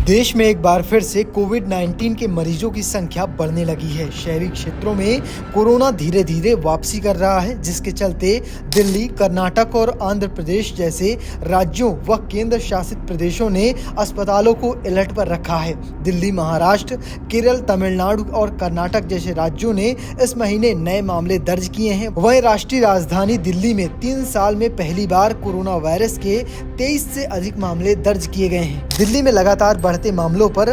देश में एक बार फिर से कोविड-19 के मरीजों की संख्या बढ़ने लगी है। शहरी क्षेत्रों में कोरोना धीरे धीरे वापसी कर रहा है, जिसके चलते दिल्ली, कर्नाटक और आंध्र प्रदेश जैसे राज्यों व केंद्र शासित प्रदेशों ने अस्पतालों को अलर्ट पर रखा है। दिल्ली, महाराष्ट्र, केरल, तमिलनाडु और कर्नाटक जैसे राज्यों ने इस महीने नए मामले दर्ज किए हैं। वहीं राष्ट्रीय राजधानी दिल्ली में 3 साल में पहली बार कोरोना वायरस के 23 से अधिक मामले दर्ज किए गए हैं। दिल्ली में लगातार बढ़ते मामलों पर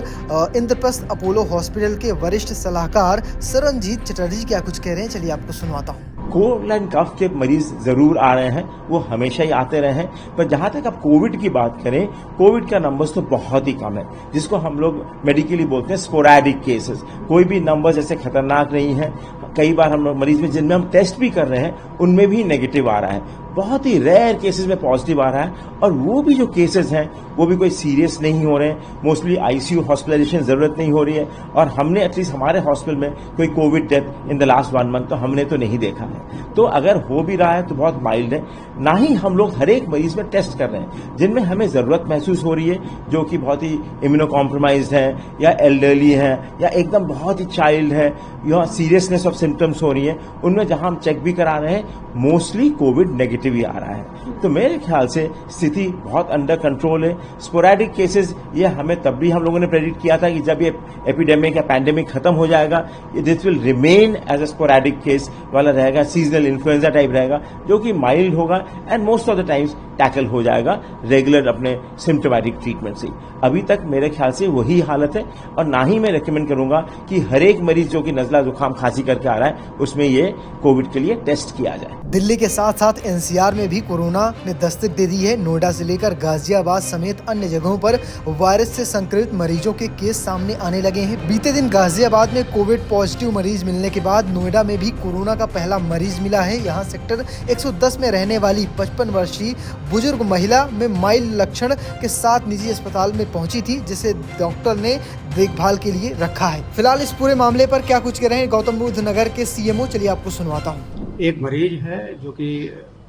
इंद्रप्रस्थ अपोलो हॉस्पिटल के वरिष्ठ सलाहकार सरनजीत चटर्जी क्या कुछ कह रहे हैं, चलिए आपको सुनवाता हूँ। कोल्ड एंड कफ के मरीज जरूर आ रहे हैं, वो हमेशा ही आते रहे हैं, पर जहां तक आप कोविड की बात करें, कोविड का नंबर्स तो बहुत ही कम है, जिसको हम लोग मेडिकली बोलते हैं स्पोरैडिक केसेस। कोई भी नंबर्स ऐसे खतरनाक नहीं है। कई बार हम लोग मरीज में जिनमें हम टेस्ट भी कर रहे हैं उनमें भी नेगेटिव आ रहा है। बहुत ही रेयर केसेस में पॉजिटिव आ रहा है, और वो भी जो केसेस हैं वो भी कोई सीरियस नहीं हो रहे हैं। मोस्टली आईसीयू हॉस्पिटलाइजेशन जरूरत नहीं हो रही है, और हमने एटलीस्ट हमारे हॉस्पिटल में कोई Covid death in the last 1 month तो हमने तो नहीं देखा है। तो अगर हो भी रहा है तो बहुत माइल्ड है। ना ही हम लोग हर एक मरीज में टेस्ट कर रहे हैं जिनमें हमें जरूरत महसूस हो रही है, जो कि बहुत ही इम्यूनो कॉम्प्रोमाइज्ड है या एल्डरली है या एकदम बहुत ही चाइल्ड है या सीरियसनेस ऑफ सिम्टम्स हो रही है, उनमें जहां हम चेक भी करा रहे हैं मोस्टली कोविड नेगेटिव ही आ रहा है। तो मेरे ख्याल से स्थिति बहुत अंडर कंट्रोल है। स्पोरैडिक केसेस ये हमें तब भी हम लोगों ने प्रेडिक्ट किया था कि जब ये एपिडेमिक या पैंडेमिक खत्म हो जाएगा, this will remain as a sporadic case वाला रहेगा, सीजनल इन्फ्लुएंजा टाइप रहेगा, जो कि माइल्ड होगा and most of the times tackle हो जाएगा रेगुलर अपने सिम्टोमैटिक ट्रीटमेंट से। अभी तक मेरे ख्याल से वही हालत है, और ना ही मैं रेकमेंड करूंगा कि हर एक मरीज जो कि नजला जुकाम खांसी करके आ रहा है उसमें ये कोविड के लिए टेस्ट किया जाए। दिल्ली के साथ साथ एनसीआर में भी कोरोना ने दस्तक दे दी है। नोएडा से लेकर गाजियाबाद समेत अन्य जगहों पर वायरस से संक्रमित मरीजों के केस सामने आने लगे हैं। बीते दिन गाजियाबाद में कोविड पॉजिटिव मरीज मिलने के बाद नोएडा में भी कोरोना का पहला मरीज मिला है। यहाँ सेक्टर 110 में रहने वाली 55 वर्षीय बुजुर्ग महिला में माइल्ड लक्षण के साथ निजी अस्पताल में पहुंची थी, जिसे डॉक्टर ने देखभाल के लिए रखा है। फिलहाल इस पूरे मामले पर क्या कुछ कह रहे हैं गौतम बुद्ध नगर के सीएमओ, चलिए आपको सुनवाता हूँ। एक मरीज है जो कि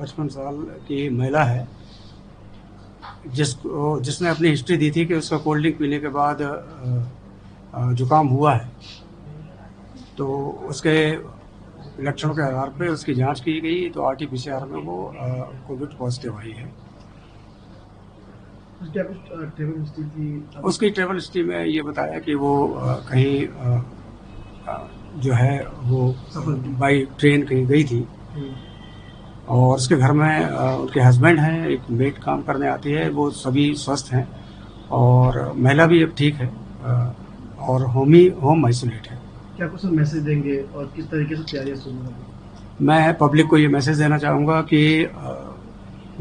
55 साल की महिला है, जिसने अपनी हिस्ट्री दी थी कि उसका कोल्ड ड्रिंक पीने के बाद जुकाम हुआ है। तो उसके लक्षणों के आधार पर उसकी जांच की गई, तो आरटीपीसीआर में वो कोविड पॉजिटिव आई है। उसकी ट्रेवल हिस्ट्री में ये बताया कि वो कहीं जो है वो बाई ट्रेन कहीं गई थी, और उसके घर में उनके हस्बैंड हैं, एक मेड काम करने आती है, वो सभी स्वस्थ हैं और महिला भी अब ठीक है और होम आइसोलेट है। क्या कुछ मैसेज देंगे और किस तरीके से तैयारियां शुरू होंगी? मैं पब्लिक को ये मैसेज देना चाहूँगा कि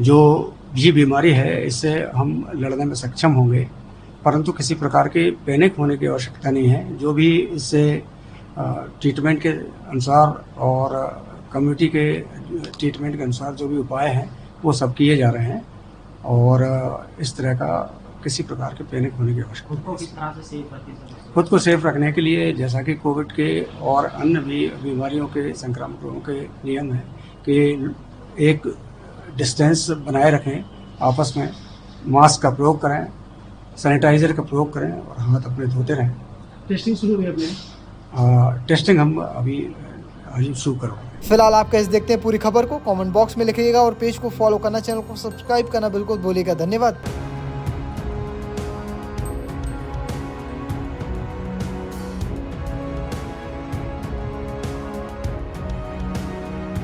जो ये बीमारी है इससे हम लड़ने में सक्षम होंगे, परंतु किसी प्रकार के पैनिक होने की आवश्यकता नहीं है। जो भी इससे ट्रीटमेंट के अनुसार और कम्युनिटी के ट्रीटमेंट के अनुसार जो भी उपाय हैं वो सब किए जा रहे हैं, और इस तरह का किसी प्रकार के पैनिक होने की आवश्यकता नहीं। खुद को सेफ रखने के लिए जैसा कि कोविड के और अन्य भी बीमारियों के संक्रामक रोगों के नियम है कि एक डिस्टेंस बनाए रखें, आपस में मास्क का प्रयोग करें, सैनिटाइजर का प्रयोग करें और हाथ अपने धोते रहें। टेस्टिंग शुरू हुई अपने? टेस्टिंग हम अभी शुरू करोगे। फिलहाल आप कैसे देखते हैं पूरी खबर को कमेंट बॉक्स में लिखिएगा, और पेज को फॉलो करना, चैनल को सब्सक्राइब करना बिल्कुल भूलिएगा। धन्यवाद।